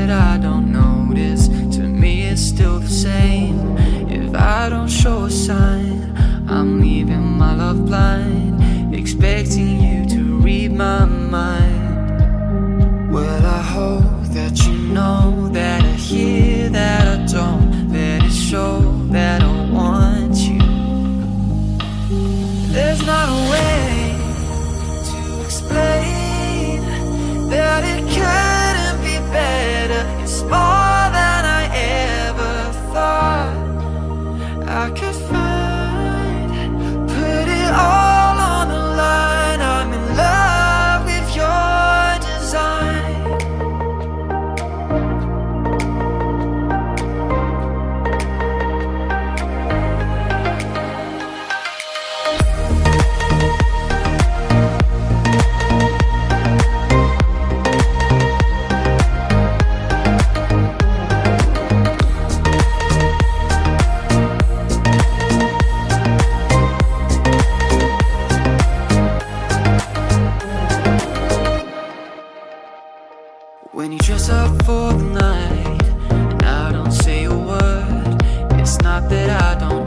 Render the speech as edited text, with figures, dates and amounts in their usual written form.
that I don't notice. To me it's still the same. If I don't show a sign, I'm leaving my love blind, expecting you to read my mind. Well, I hope that you know that I hear that I don't. Let it show that I want you. There's not a way to explain that it couldn't be better. It's more than I ever thought I could find. Put it all on the line. I'm in love with your design. When you dress up for the night and I don't say a word, it's not that I don't